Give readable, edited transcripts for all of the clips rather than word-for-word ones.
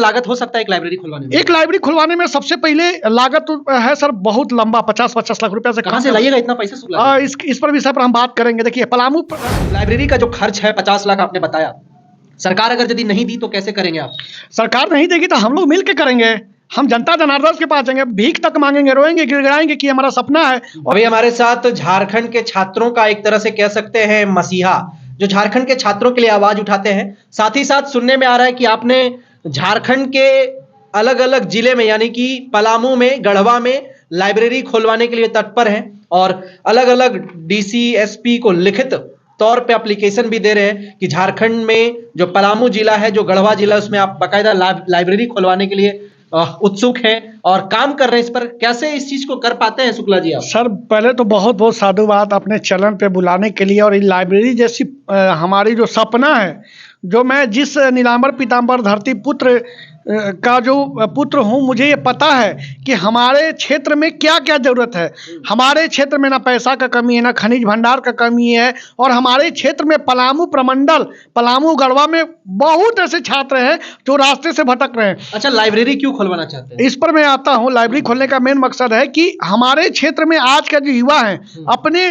लागत हो सकता है एक लाइब्रेरी खुलवाने में? एक लाइब्रेरी खुलवाने में सबसे पहले लागत है सर बहुत लंबा 50-50 लाख रुपया से कहाँ से लाइएगा इतना पैसा शुक्ला जी? इस पर विषय पर हम बात करेंगे। देखिए पलामू लाइब्रेरी का जो खर्च है 50 लाख आपने बताया, सरकार अगर यदि नहीं दी तो कैसे करेंगे आप? सरकार नहीं देगी तो हम लोग मिल के करेंगे। हम जनता जनार्दन के पास जाएंगे, भीख तक मांगेंगे, रोएंगे, गिड़गिड़ाएंगे कि हमारा सपना है। अभी हमारे साथ झारखंड के छात्रों का एक तरह से कह सकते हैं मसीहा, जो झारखंड के छात्रों के लिए आवाज उठाते हैं। साथ ही साथ सुनने में आ रहा है कि आपने झारखंड के अलग अलग जिले में यानी कि पलामू में, गढ़वा में लाइब्रेरी खोलवाने के लिए तत्पर हैं और अलग अलग डीसी एसपी को लिखित तौर पे एप्लीकेशन भी दे रहे हैं कि झारखंड में जो पलामू जिला है, जो गढ़वा जिला, उसमें आप बाकायदा लाइब्रेरी खोलवाने के लिए उत्सुक हैं और काम कर रहे हैं इस पर। कैसे इस चीज को कर पाते हैं शुक्ला जी आप? सर पहले तो बहुत बहुत साधुवाद अपने चैनल पे बुलाने के लिए। और ये लाइब्रेरी जैसी हमारी जो सपना है, जो मैं जिस नीलांबर पीतांबर धरती पुत्र का जो पुत्र हूँ, मुझे ये पता है कि हमारे क्षेत्र में क्या क्या जरूरत है। हमारे क्षेत्र में ना पैसा का कमी है, ना खनिज भंडार का कमी है। और हमारे क्षेत्र में पलामू प्रमंडल, पलामू गढ़वा में बहुत ऐसे छात्र हैं जो रास्ते से भटक रहे हैं। अच्छा, लाइब्रेरी क्यों खुलवाना चाहते हैं? इस पर मैं आता हूँ। लाइब्रेरी खोलने का मेन मकसद है कि हमारे क्षेत्र में आज का जो युवा है अपने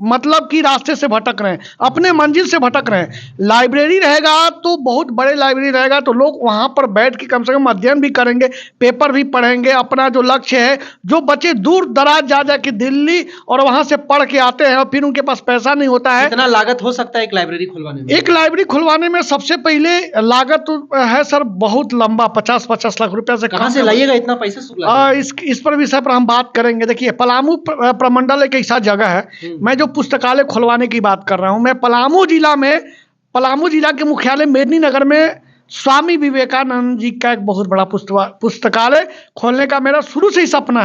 मतलब कि रास्ते से भटक रहे हैं, अपने मंजिल से भटक रहे हैं। लाइब्रेरी रहेगा तो बहुत बड़े लाइब्रेरी रहेगा तो लोग वहां पर बैठ के कम से कम अध्ययन भी करेंगे, पेपर भी पढ़ेंगे। अपना जो लक्ष्य है, जो बच्चे दूर दराज जा के दिल्ली और वहां से पढ़ के आते हैं और फिर उनके पास पैसा नहीं होता है। कितना लागत हो सकता है एक लाइब्रेरी खुलवाने में? एक लाइब्रेरी खुलवाने में सबसे पहले लागत है सर बहुत लंबा 50-50 लाख रुपया से कहाँ से लाइएगा इतना पैसा शुक्ला जी? इस पर विषय पर हम बात करेंगे। देखिए पलामू प्रमंडल एक ऐसा जगह है, मैं जो पुस्तकालय खुलवाने की बात कर रहा हूँ, मैं पलामू जिला के मुख्यालय मेदिनीनगर में स्वामी विवेकानंद जी का एक बहुत बड़ा पुस्तकालय खोलने का मेरा शुरू से ही सपना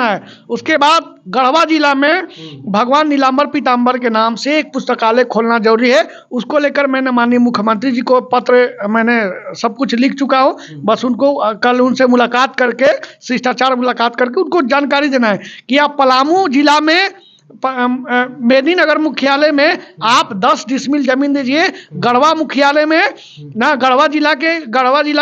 है। उसके बाद गढ़वा जिला में भगवान नीलांबर पीतांबर के नाम से एक पुस्तकालय खोलना जरूरी है। उसको लेकर मैंने माननीय मुख्यमंत्री जी को पत्र, मैंने सब कुछ लिख चुका हूँ। बस उनको कल उनसे मुलाकात करके, शिष्टाचार मुलाकात करके उनको जानकारी देना है कि आप पलामू जिला में मेदिनीनगर मुख्यालय में आप 10 डिसमिल जमीन दीजिए। गढ़वा मुख्यालय में ना, गढ़वा जिला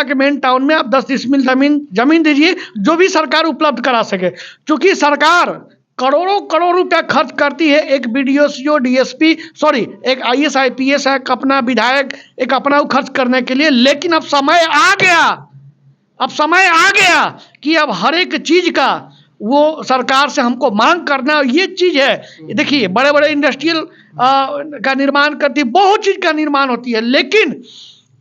के मेन टाउन में आप 10 डिसमिल जमीन दीजिए, जो भी सरकार उपलब्ध करा सके। क्योंकि सरकार करोड़ों रुपया खर्च करती है एक बीडीओ डीएसपी एक आईएएस आईपीएस है, अपना विधायक एक अपना खर्च करने के लिए। लेकिन अब समय आ गया कि अब हर एक चीज का वो सरकार से हमको मांग करना। ये चीज है, देखिए बड़े बड़े इंडस्ट्रियल का निर्माण करती, बहुत चीज का निर्माण होती है, लेकिन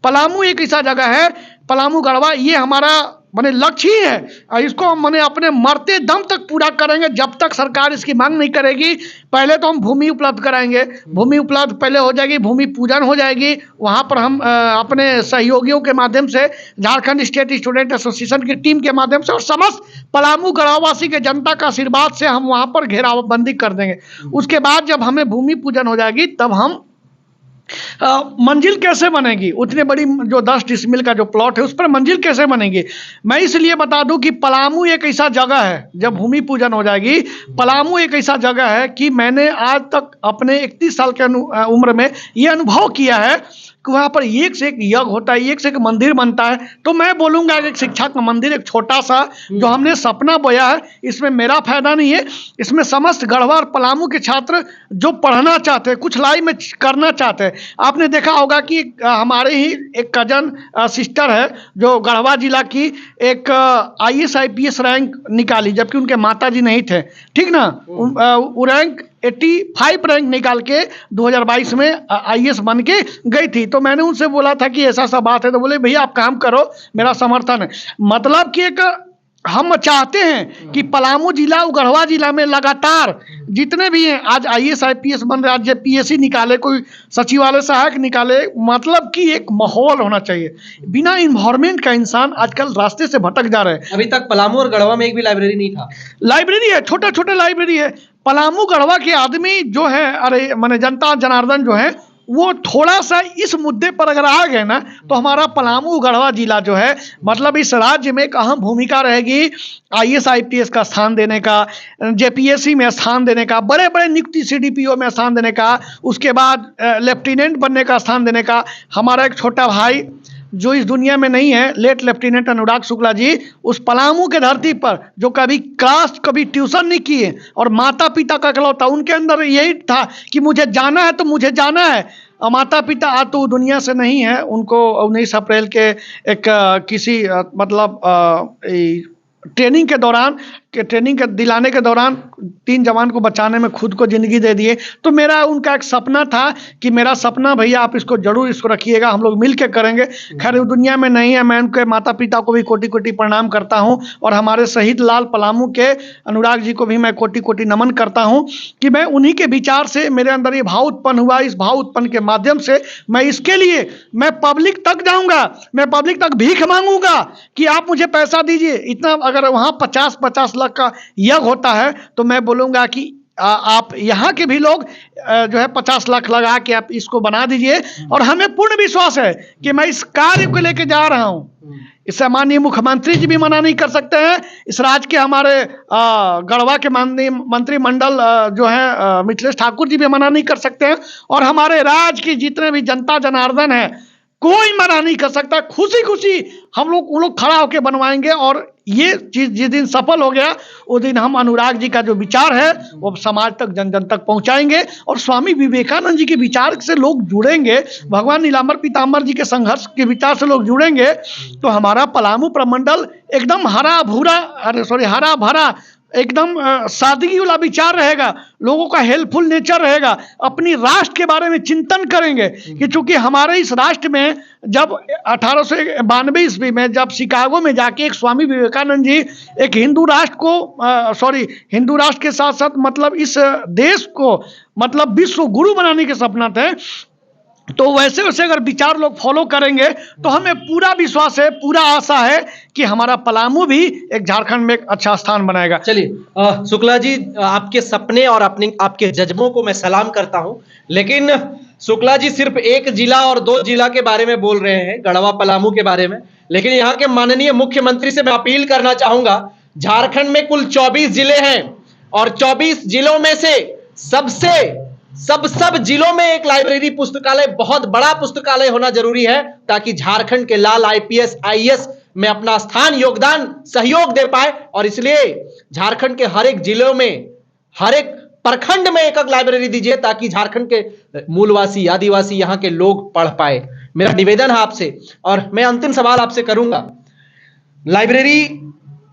पलामू एक ऐसा जगह है, पलामू गढ़वा, ये हमारा माने लक्ष्य ही है और इसको हम माने अपने मरते दम तक पूरा करेंगे। जब तक सरकार इसकी मांग नहीं करेगी, पहले तो हम भूमि उपलब्ध कराएंगे। भूमि उपलब्ध पहले हो जाएगी, भूमि पूजन हो जाएगी, वहाँ पर हम अपने सहयोगियों के माध्यम से, झारखंड स्टेट स्टूडेंट एसोसिएशन की टीम के माध्यम से और समस्त पलामू गढ़वावासी के जनता का आशीर्वाद से हम वहाँ पर घेराबंदी कर देंगे। उसके बाद जब हमें भूमि पूजन हो जाएगी तब हम मंजिल कैसे बनेगी, उतने बड़ी जो 10 डिसमिल का जो प्लॉट है उस पर मंजिल कैसे बनेगी। मैं इसलिए बता दूं कि पलामू एक ऐसा जगह है, जब भूमि पूजन हो जाएगी, पलामू एक ऐसा जगह है कि मैंने आज तक अपने 31 साल के उम्र में ये अनुभव किया है कि वहाँ पर एक से एक यज्ञ होता है, एक से एक मंदिर बनता है। तो मैं बोलूँगा एक शिक्षा का मंदिर, एक छोटा सा जो हमने सपना बोया है, इसमें मेरा फायदा नहीं है, इसमें समस्त गढ़वा और पलामू के छात्र जो पढ़ना चाहते हैं, कुछ लाइफ में करना चाहते हैं। आपने देखा होगा कि हमारे ही एक कजन सिस्टर है जो गढ़वा जिला की एक आईएएस आईपीएस रैंक निकाली, जबकि उनके माता जी नहीं थे, ठीक ना। वो रैंक 85 रैंक निकाल के 2022 में आईएएस बन के गई थी। तो मैंने उनसे बोला था कि ऐसा सा बात है, तो बोले भैया आप काम करो, मेरा समर्थन है। मतलब कि एक हम चाहते हैं कि पलामू जिला और गढ़वा जिला में लगातार जितने भी हैं, आज आईएएस आईपीएस बन रहे, आज पीएससी निकाले, कोई सचिवालय सहायक निकाले, मतलब कि एक माहौल होना चाहिए। बिना इन्वायरमेंट का इंसान आजकल रास्ते से भटक जा रहे हैं। अभी तक पलामू और गढ़वा में एक भी लाइब्रेरी नहीं था। लाइब्रेरी है, छोटा लाइब्रेरी है। पलामू गढ़वा के आदमी जो है, अरे माने जनता जनार्दन जो है, वो थोड़ा सा इस मुद्दे पर अगर आ गए ना, तो हमारा पलामू गढ़वा जिला जो है, मतलब इस राज्य में एक अहम भूमिका रहेगी आईएएस आईपीएस का स्थान देने का, जेपीएससी में स्थान देने का, बड़े बड़े नियुक्ति सीडीपीओ में स्थान देने का, उसके बाद लेफ्टिनेंट बनने का स्थान देने का। हमारा एक छोटा भाई जो इस दुनिया में नहीं है, लेट लेफ्टिनेंट अनुराग शुक्ला जी, उस पलामू के धरती पर जो कभी क्लास कभी ट्यूशन नहीं किए और माता पिता का इकलौता, उनके अंदर यही था कि मुझे जाना है तो मुझे जाना है। माता पिता आज तो दुनिया से नहीं है, उनको 19 अप्रैल के एक किसी ट्रेनिंग के दिलाने के दौरान 3 जवान को बचाने में खुद को ज़िंदगी दे दिए। तो मेरा उनका एक सपना था कि मेरा सपना भैया आप इसको जरूर इसको रखिएगा, हम लोग मिल के करेंगे। खैर वो दुनिया में नहीं है, मैं उनके माता पिता को भी कोटि कोटि प्रणाम करता हूं और हमारे शहीद लाल पलामू के अनुराग जी को भी मैं कोटि कोटि नमन करता हूं कि मैं उन्हीं के विचार से मेरे अंदर ये भाव उत्पन्न हुआ। इस भाव उत्पन्न के माध्यम से मैं इसके लिए मैं पब्लिक तक जाऊंगा, मैं पब्लिक तक भीख मांगूंगा कि आप मुझे पैसा दीजिए। इतना अगर वहाँ 50-50 लाख का यज्ञ होता है तो मैं बोलूँगा कि आप यहाँ के भी लोग जो है 50 लाख लगा के आप इसको बना दीजिए। और हमें पूर्ण विश्वास है कि मैं इस कार्य को लेके जा रहा हूँ। इससे माननीय मुख्यमंत्री जी भी मना नहीं कर सकते हैं, इस राज्य के हमारे गढ़वा के माननीय मंत्रिमंडल जो है मिथिलेश ठाकुर जी भी मना नहीं कर सकते हैं, और हमारे राज्य की जितने भी जनता जनार्दन है कोई मना नहीं कर सकता। खुशी खुशी हम लोग खड़ा होकर बनवाएंगे। और ये चीज जिस दिन सफल हो गया उस दिन हम अनुराग जी का जो विचार है वो समाज तक जन जन तक पहुंचाएंगे और स्वामी विवेकानंद जी के विचार से लोग जुड़ेंगे, भगवान नीलांबर पीताम्बर जी के संघर्ष के विचार से लोग जुड़ेंगे तो हमारा पलामू प्रमंडल एकदम हरा भरा एकदम सादगी वाला विचार रहेगा, लोगों का हेल्पफुल नेचर रहेगा, अपनी राष्ट्र के बारे में चिंतन करेंगे कि चूंकि हमारे इस राष्ट्र में जब 1892 ईस्वी में जब शिकागो में जाके एक स्वामी विवेकानंद जी एक हिंदू राष्ट्र के साथ साथ मतलब इस देश को मतलब विश्व गुरु बनाने के सपना थे, तो वैसे वैसे अगर विचार लोग फॉलो करेंगे तो हमें पूरा विश्वास है, पूरा आशा है कि हमारा पलामू भी एक झारखंड में एक अच्छा स्थान बनाएगा। चलिए शुक्ला जी, आपके सपने और आपके जज्बों को मैं सलाम करता हूं, लेकिन शुक्ला जी सिर्फ एक जिला और 2 जिला के बारे में बोल रहे हैं, गढ़वा पलामू के बारे में। लेकिन यहाँ के माननीय मुख्यमंत्री से मैं अपील करना चाहूंगा, झारखंड में कुल 24 जिले हैं और 24 जिलों में से सब जिलों में एक लाइब्रेरी पुस्तकालय, बहुत बड़ा पुस्तकालय होना जरूरी है ताकि झारखंड के लाल IPS IAS में अपना स्थान, योगदान, सहयोग दे पाए। और इसलिए झारखंड के हर एक जिलों में, हर एक प्रखंड में एक लाइब्रेरी दीजिए ताकि झारखंड के मूलवासी, आदिवासी, यहाँ के लोग पढ़ पाए। मेरा निवेदन है आपसे। और मैं अंतिम सवाल आपसे करूंगा, लाइब्रेरी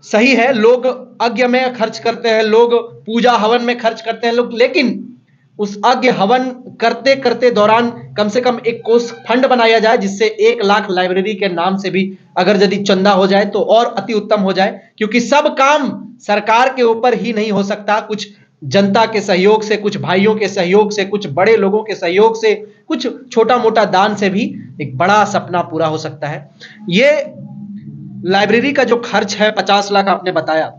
सही है, लोग यज्ञ में खर्च करते हैं, लोग पूजा हवन में खर्च करते हैं लोग, लेकिन उस यज्ञ हवन करते करते दौरान कम से कम एक कोष फंड बनाया जाए जिससे 1 लाख लाइब्रेरी के नाम से भी अगर यदि चंदा हो जाए तो और अति उत्तम हो जाए। क्योंकि सब काम सरकार के ऊपर ही नहीं हो सकता, कुछ जनता के सहयोग से, कुछ भाइयों के सहयोग से, कुछ बड़े लोगों के सहयोग से, कुछ छोटा मोटा दान से भी एक बड़ा सपना पूरा हो सकता है। ये लाइब्रेरी का जो खर्च है 50 लाख आपने बताया,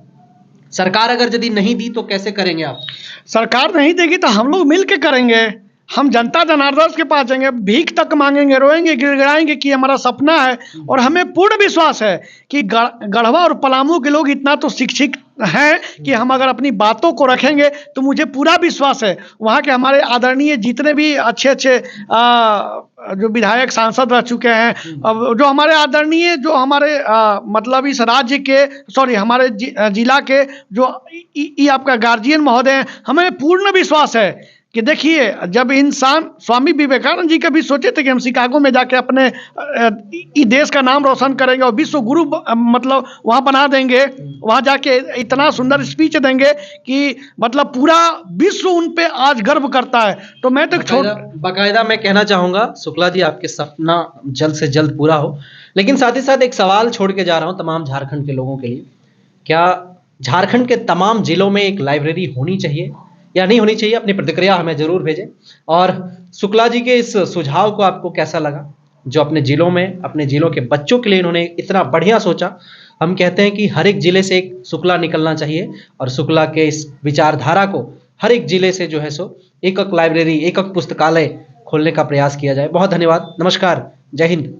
सरकार अगर यदि नहीं दी तो कैसे करेंगे आप? सरकार नहीं देगी तो हम लोग मिल के करेंगे। हम जनता जनार्दन के पास जाएंगे, भीख तक मांगेंगे, रोएंगे, गिड़गिड़ाएंगे कि हमारा सपना है। और हमें पूर्ण विश्वास है कि गढ़वा और पलामू के लोग इतना तो शिक्षित हैं कि हम अगर अपनी बातों को रखेंगे तो मुझे पूरा विश्वास है वहाँ के हमारे आदरणीय जितने भी अच्छे जो विधायक सांसद रह चुके हैं, जो हमारे आदरणीय जो हमारे मतलब इस राज्य के हमारे जिला के जो आपका गार्जियन महोदय हैं, हमें पूर्ण विश्वास है कि देखिए जब इंसान स्वामी विवेकानंद जी कभी सोचे थे कि हम शिकागो में जाके अपने देश का नाम रोशन करेंगे और विश्व गुरु मतलब वहाँ बना देंगे, वहाँ जाके इतना सुंदर स्पीच देंगे कि मतलब पूरा विश्व उन पे आज गर्व करता है। तो मैं तो बाकायदा मैं कहना चाहूँगा शुक्ला जी, आपके सपना जल्द से जल्द पूरा हो। लेकिन साथ ही साथ एक सवाल छोड़ के जा रहा हूँ तमाम झारखंड के लोगों के लिए, क्या झारखंड के तमाम जिलों में एक लाइब्रेरी होनी चाहिए या नहीं होनी चाहिए? अपनी प्रतिक्रिया हमें जरूर भेजें। और शुक्ला जी के इस सुझाव को आपको कैसा लगा, जो अपने जिलों में, अपने जिलों के बच्चों के लिए इन्होंने इतना बढ़िया सोचा। हम कहते हैं कि हर एक जिले से एक शुक्ला निकलना चाहिए और शुक्ला के इस विचारधारा को हर एक जिले से जो है सो एक लाइब्रेरी, एक पुस्तकालय खोलने का प्रयास किया जाए। बहुत धन्यवाद, नमस्कार, जय हिंद।